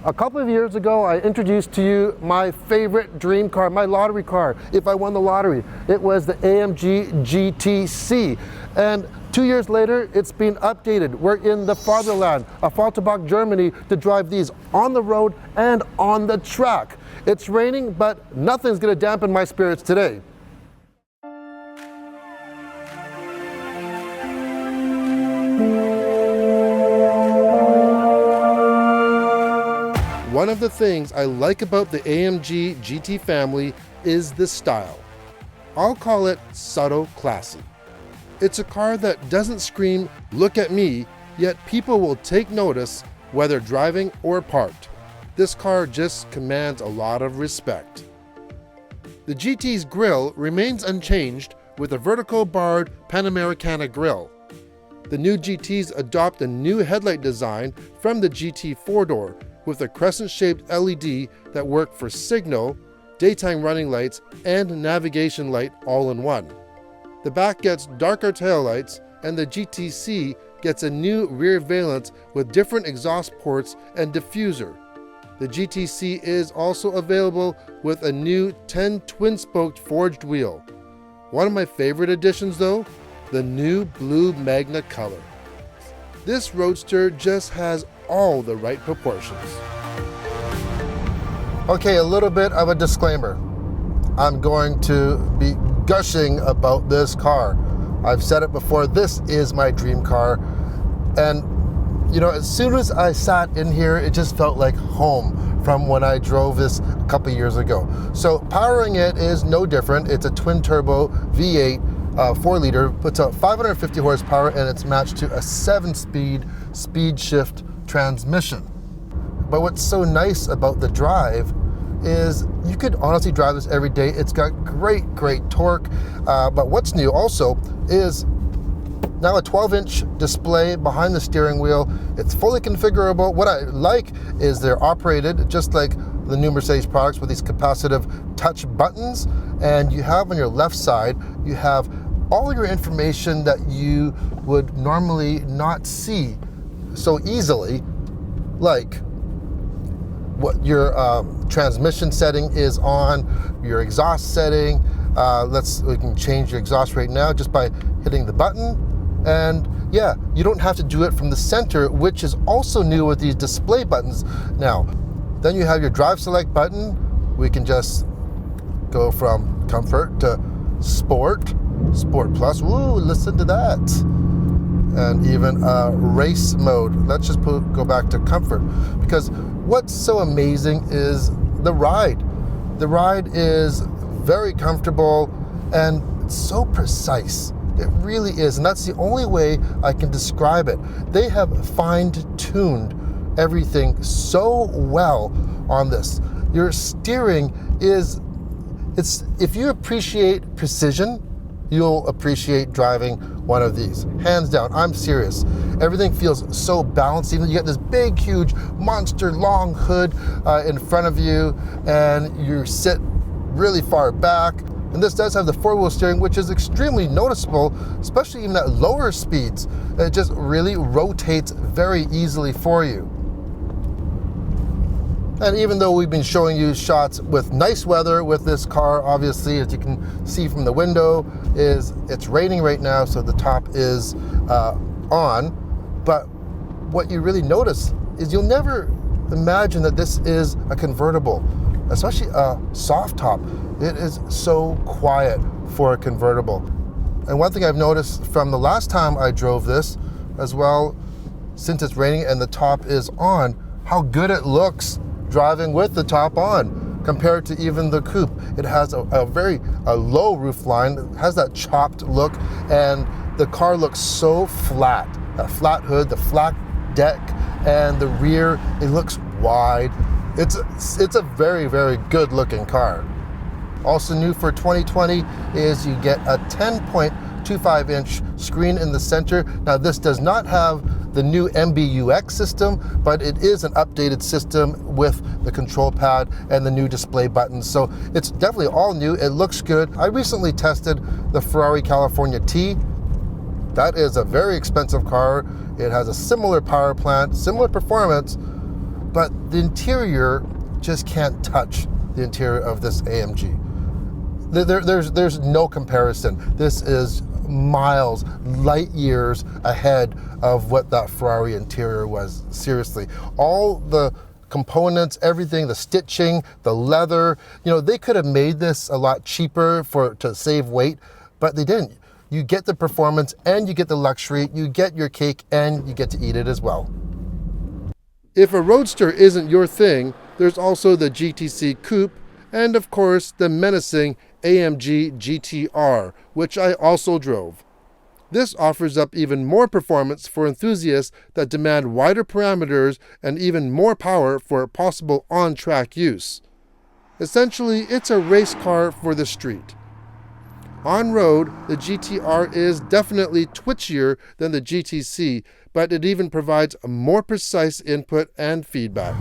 A couple of years ago, I introduced to you my favorite dream car, my lottery car, if I won the lottery. It was the AMG GT. And 2 years later, it's been updated. We're in the fatherland, Affalterbach, Germany, to drive these on the road and on the track. It's raining, but nothing's gonna dampen my spirits today. One of the things I like about the AMG GT family is the style. I'll call it subtle classy. It's a car that doesn't scream, "Look at me," yet people will take notice whether driving or parked. This car just commands a lot of respect. The GT's grille remains unchanged with a vertical barred Panamericana grille. The new GTs adopt a new headlight design from the GT 4-door with a crescent-shaped LED that work for signal, daytime running lights, and navigation light all in one. The back gets darker taillights, and the GTC gets a new rear valance with different exhaust ports and diffuser. The GTC is also available with a new 10 twin-spoked forged wheel. One of my favorite additions though, the new blue Magna color. This roadster just has all the right proportions. Okay, a little bit of a disclaimer. I'm going to be gushing about this car. I've said it before, this is my dream car. And you know, as soon as I sat in here, it just felt like home from when I drove this a couple years ago. So powering it is no different. It's a twin turbo V8 4 liter, puts out 550 horsepower, and it's matched to a 7-speed speed shift transmission. But what's so nice about the drive is you could honestly drive this every day. It's got great torque. But what's new also is now a 12-inch display behind the steering wheel. It's fully configurable. What I like is they're operated just like the new Mercedes products with these capacitive touch buttons. And you have on your left side, you have all your information that you would normally not see so easily, like what your transmission setting is on, your exhaust setting. We can change your exhaust right now just by hitting the button. And yeah, you don't have to do it from the center, which is also new with these display buttons now. Then you have your drive select button. We can just go from comfort to sport plus. Woo, listen to that. And even race mode. Let's just go back to comfort, because what's so amazing is the ride. The ride is very comfortable and so precise. It really is, and that's the only way I can describe it. They have fine-tuned everything so well on this. Your steering if you appreciate precision, you'll appreciate driving one of these. Hands down, I'm serious. Everything feels so balanced. Even you get this big, huge, monster long hood in front of you, and you sit really far back. And this does have the 4-wheel steering, which is extremely noticeable, especially even at lower speeds. It just really rotates very easily for you. And even though we've been showing you shots with nice weather with this car, obviously, as you can see from the window, it's raining right now, so the top is on. But what you really notice is you'll never imagine that this is a convertible, especially a soft top. It is so quiet for a convertible. And one thing I've noticed from the last time I drove this as well, since it's raining and the top is on, how good it looks driving with the top on compared to even the coupe. It has a very low roof line, it has that chopped look, and the car looks so flat. That flat hood, the flat deck, and the rear, it looks wide. It's a very good looking car. Also new for 2020 is you get a 10.25-inch screen in the center. Now this does not have the new MBUX system, but it is an updated system with the control pad and the new display buttons. So it's definitely all new. It looks good. I recently tested the Ferrari California T. That is a very expensive car. It has a similar power plant, similar performance, but the interior just can't touch the interior of this AMG. There's no comparison. This is miles, light years ahead of what that Ferrari interior was. Seriously, all the components, everything, the stitching, the leather, you know, they could have made this a lot cheaper to save weight, but they didn't. You get the performance and you get the luxury, you get your cake and you get to eat it as well. If a roadster isn't your thing, there's also the GTC Coupe and of course the menacing AMG GT R, which I also drove. This offers up even more performance for enthusiasts that demand wider parameters and even more power for possible on-track use. Essentially, it's a race car for the street. On-road, the GT-R is definitely twitchier than the GTC, but it even provides a more precise input and feedback.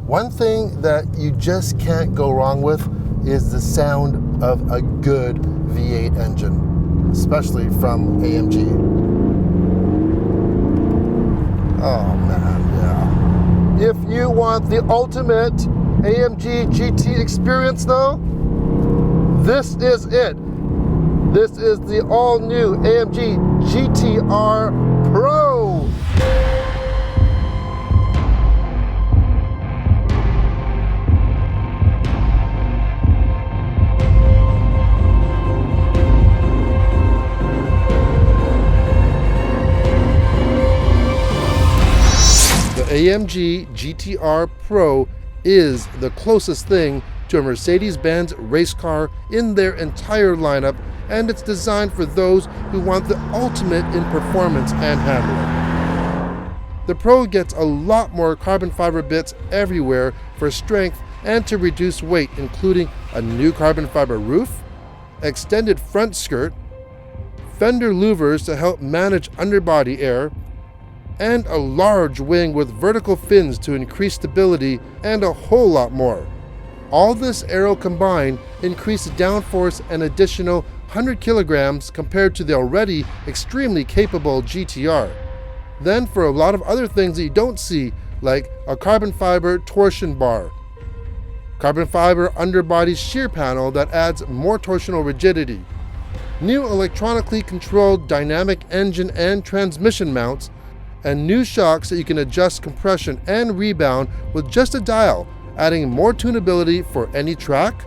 One thing that you just can't go wrong with is the sound of a good V8 engine, especially from AMG. Oh man, yeah. If you want the ultimate AMG GT experience though, this is it. This is the all-new AMG GT R Pro. The AMG GT R Pro is the closest thing to a Mercedes-Benz race car in their entire lineup, and it's designed for those who want the ultimate in performance and handling. The Pro gets a lot more carbon fiber bits everywhere for strength and to reduce weight, including a new carbon fiber roof, extended front skirt, fender louvers to help manage underbody air, and a large wing with vertical fins to increase stability, and a whole lot more. All this aero combined increased downforce an additional 100 kilograms compared to the already extremely capable GTR. Then for a lot of other things that you don't see, like a carbon fiber torsion bar, carbon fiber underbody shear panel that adds more torsional rigidity, new electronically controlled dynamic engine and transmission mounts, and new shocks that you can adjust compression and rebound with just a dial, adding more tunability for any track,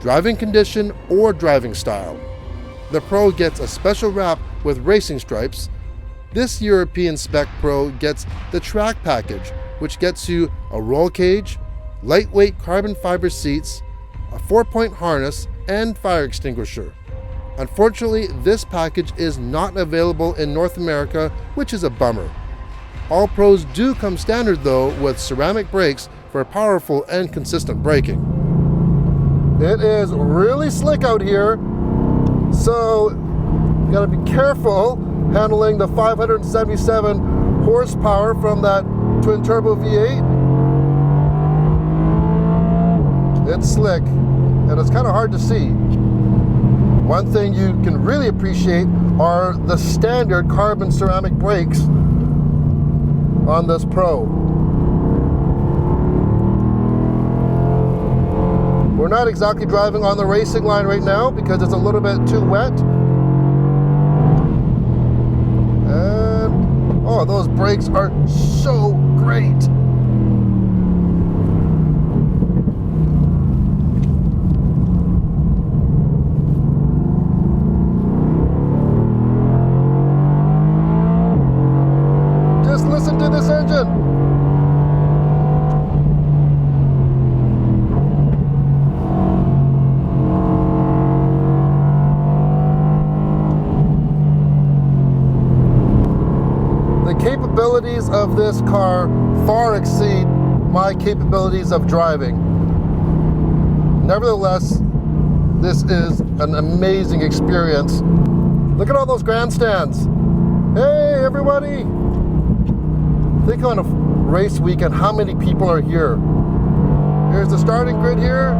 driving condition, or driving style. The Pro gets a special wrap with racing stripes. This European spec Pro gets the track package, which gets you a roll cage, lightweight carbon fiber seats, a 4-point harness, and fire extinguisher. Unfortunately, this package is not available in North America, which is a bummer. All Pros do come standard though with ceramic brakes for powerful and consistent braking. It is really slick out here, so you gotta be careful handling the 577 horsepower from that twin turbo V8. It's slick and it's kind of hard to see. One thing you can really appreciate are the standard carbon ceramic brakes on this Pro. We're not exactly driving on the racing line right now because it's a little bit too wet. And oh, those brakes are so great. Just listen to this engine. Capabilities of this car far exceed my capabilities of driving. Nevertheless, this is an amazing experience. Look at all those grandstands. Hey everybody! Think on a race weekend how many people are here. Here's the starting grid here.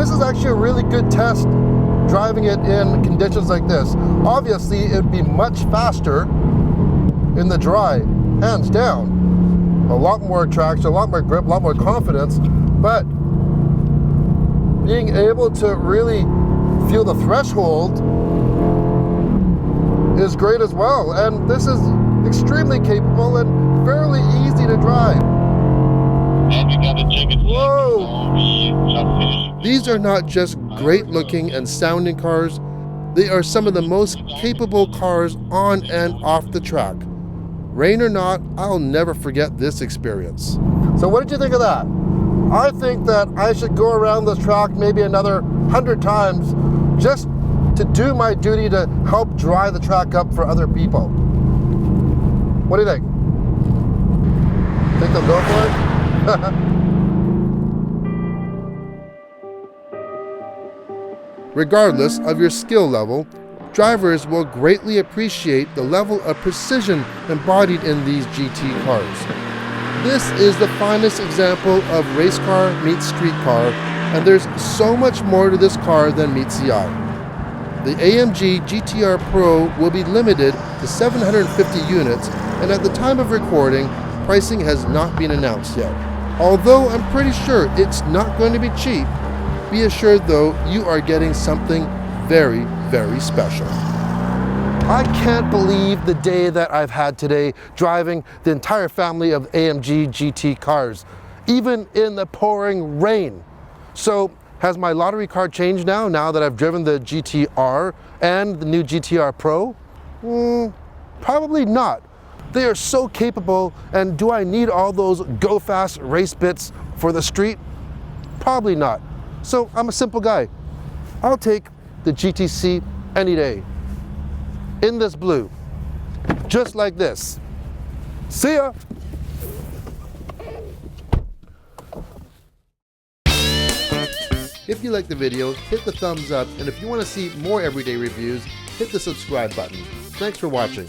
This is actually a really good test driving it in conditions like this. Obviously, it would be much faster in the dry, hands down. A lot more traction, a lot more grip, a lot more confidence, but being able to really feel the threshold is great as well. And this is extremely capable and fairly easy to drive. Whoa! These are not just great looking and sounding cars, they are some of the most capable cars on and off the track. Rain or not, I'll never forget this experience. So what did you think of that? I think that I should go around this track maybe another 100 times just to do my duty to help dry the track up for other people. What do you think? Think they'll go for it? Regardless of your skill level, drivers will greatly appreciate the level of precision embodied in these GT cars. This is the finest example of race car meets street car, and there's so much more to this car than meets the eye. The AMG GT R Pro will be limited to 750 units, and at the time of recording, pricing has not been announced yet. Although I'm pretty sure it's not going to be cheap, be assured though you are getting something very, very special. I can't believe the day that I've had today driving the entire family of AMG GT cars, even in the pouring rain. So has my lottery card changed now that I've driven the GT R and the new GT R Pro? Probably not. They are so capable, and do I need all those go-fast race bits for the street? Probably not. So I'm a simple guy. I'll take the GTC any day. In this blue, just like this. See ya! If you like the video, hit the thumbs up, and if you want to see more everyday reviews, hit the subscribe button. Thanks for watching.